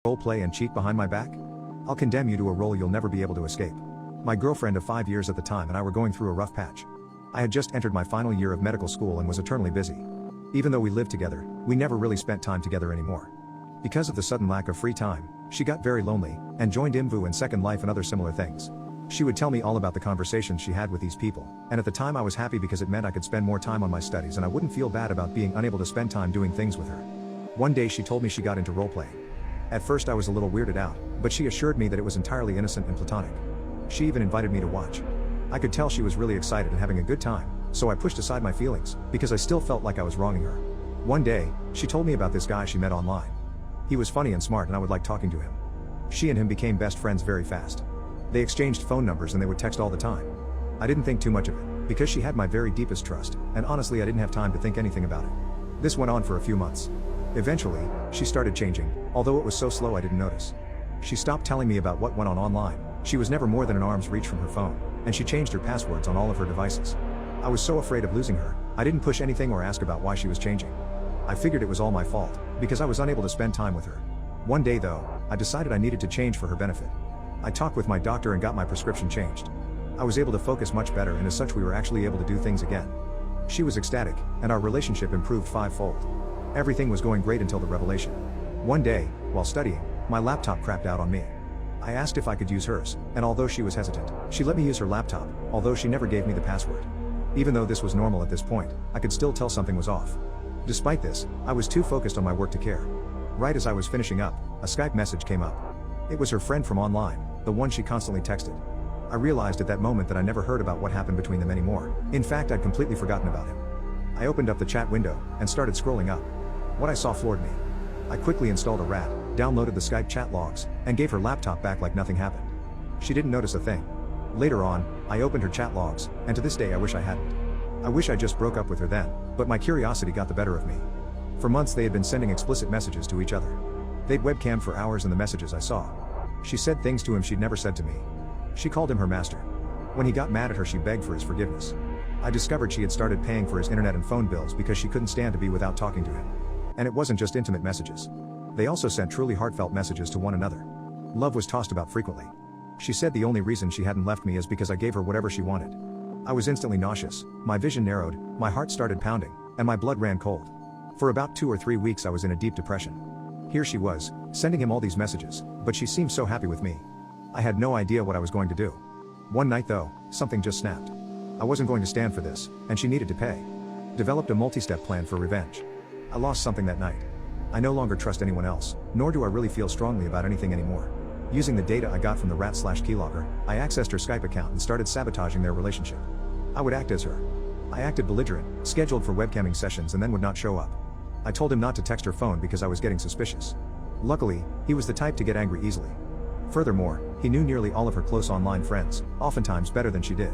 role play and cheat behind my back? I'll condemn you to a role you'll never be able to escape. My girlfriend of 5 years at the time and I were going through a rough patch. I had just entered my final year of medical school and was eternally busy. Even though we lived together, we never really spent time together anymore. Because of the sudden lack of free time, she got very lonely, and joined IMVU and Second Life and other similar things. She would tell me all about the conversations she had with these people, and at the time I was happy because it meant I could spend more time on my studies and I wouldn't feel bad about being unable to spend time doing things with her. One day she told me she got into role-playing. At first I was a little weirded out, but she assured me that it was entirely innocent and platonic. She even invited me to watch. I could tell she was really excited and having a good time, so I pushed aside my feelings, because I still felt like I was wronging her. One day, she told me about this guy she met online. He was funny and smart and I would like talking to him. She and him became best friends very fast. They exchanged phone numbers and they would text all the time. I didn't think too much of it, because she had my very deepest trust, and honestly I didn't have time to think anything about it. This went on for a few months. Eventually, she started changing, although it was so slow I didn't notice. She stopped telling me about what went on online. She was never more than an arm's reach from her phone, and she changed her passwords on all of her devices. I was so afraid of losing her, I didn't push anything or ask about why she was changing. I figured it was all my fault, because I was unable to spend time with her. One day though, I decided I needed to change for her benefit. I talked with my doctor and got my prescription changed. I was able to focus much better, and as such we were actually able to do things again. She was ecstatic, and our relationship improved fivefold. Everything was going great until the revelation. One day, while studying, my laptop crapped out on me. I asked if I could use hers, and although she was hesitant, she let me use her laptop, although she never gave me the password. Even though this was normal at this point, I could still tell something was off. Despite this, I was too focused on my work to care. Right as I was finishing up, a Skype message came up. It was her friend from online, the one she constantly texted. I realized at that moment that I never heard about what happened between them anymore. In fact, I'd completely forgotten about him. I opened up the chat window, and started scrolling up. What I saw floored me. I quickly installed a RAT, downloaded the Skype chat logs, and gave her laptop back like nothing happened. She didn't notice a thing. Later on, I opened her chat logs, and to this day I wish I hadn't. I wish I just broke up with her then, but my curiosity got the better of me. For months they had been sending explicit messages to each other. They'd webcam for hours in the messages I saw. She said things to him she'd never said to me. She called him her master. When he got mad at her, she begged for his forgiveness. I discovered she had started paying for his internet and phone bills because she couldn't stand to be without talking to him. And it wasn't just intimate messages. They also sent truly heartfelt messages to one another. Love was tossed about frequently. She said the only reason she hadn't left me is because I gave her whatever she wanted. I was instantly nauseous, my vision narrowed, my heart started pounding, and my blood ran cold. For about 2 or 3 weeks I was in a deep depression. Here she was, sending him all these messages, but she seemed so happy with me. I had no idea what I was going to do. One night though, something just snapped. I wasn't going to stand for this, and she needed to pay. Developed a multi-step plan for revenge. I lost something that night. I no longer trust anyone else, nor do I really feel strongly about anything anymore. Using the data I got from the rat/keylogger, I accessed her Skype account and started sabotaging their relationship. I would act as her. I acted belligerent, scheduled for webcamming sessions and then would not show up. I told him not to text her phone because I was getting suspicious. Luckily, he was the type to get angry easily. Furthermore, he knew nearly all of her close online friends, oftentimes better than she did.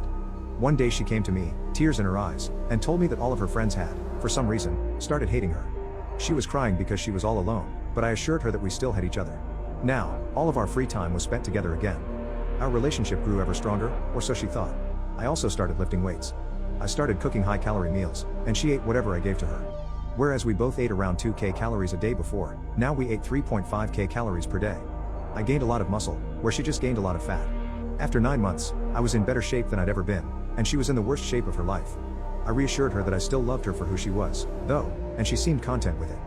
One day she came to me, tears in her eyes, and told me that all of her friends had, for some reason, started hating her. She was crying because she was all alone, but I assured her that we still had each other. Now, all of our free time was spent together again. Our relationship grew ever stronger, or so she thought. I also started lifting weights. I started cooking high-calorie meals, and she ate whatever I gave to her. Whereas we both ate around 2,000 calories a day before, now we ate 3,500 calories per day. I gained a lot of muscle, where she just gained a lot of fat. After 9 months, I was in better shape than I'd ever been, and she was in the worst shape of her life. I reassured her that I still loved her for who she was, though, and she seemed content with it.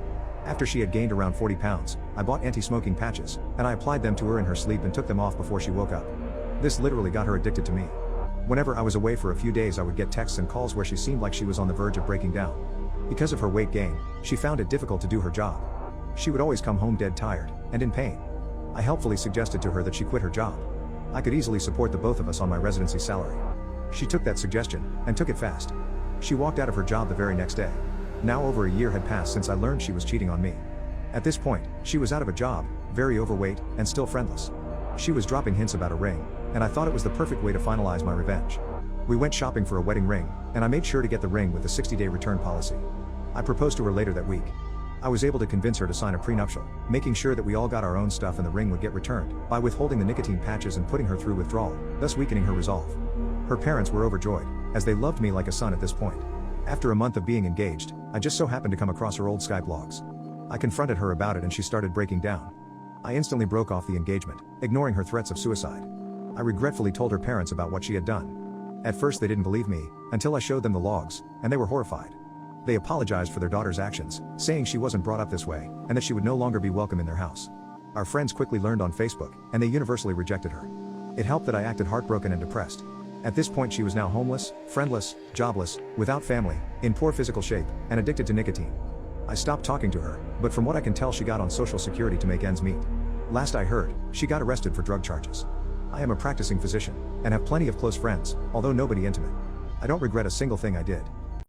After she had gained around 40 pounds, I bought anti-smoking patches, and I applied them to her in her sleep and took them off before she woke up. This literally got her addicted to me. Whenever I was away for a few days I would get texts and calls where she seemed like she was on the verge of breaking down. Because of her weight gain, she found it difficult to do her job. She would always come home dead tired, and in pain. I helpfully suggested to her that she quit her job. I could easily support the both of us on my residency salary. She took that suggestion, and took it fast. She walked out of her job the very next day. Now over a year had passed since I learned she was cheating on me. At this point, she was out of a job, very overweight, and still friendless. She was dropping hints about a ring, and I thought it was the perfect way to finalize my revenge. We went shopping for a wedding ring, and I made sure to get the ring with the 60-day return policy. I proposed to her later that week. I was able to convince her to sign a prenuptial, making sure that we all got our own stuff and the ring would get returned, by withholding the nicotine patches and putting her through withdrawal, thus weakening her resolve. Her parents were overjoyed, as they loved me like a son at this point. After a month of being engaged, I just so happened to come across her old Skype logs. I confronted her about it and she started breaking down. I instantly broke off the engagement, ignoring her threats of suicide. I regretfully told her parents about what she had done. At first they didn't believe me, until I showed them the logs, and they were horrified. They apologized for their daughter's actions, saying she wasn't brought up this way, and that she would no longer be welcome in their house. Our friends quickly learned on Facebook, and they universally rejected her. It helped that I acted heartbroken and depressed. At this point she was now homeless, friendless, jobless, without family, in poor physical shape, and addicted to nicotine. I stopped talking to her, but from what I can tell she got on Social Security to make ends meet. Last I heard, she got arrested for drug charges. I am a practicing physician, and have plenty of close friends, although nobody intimate. I don't regret a single thing I did.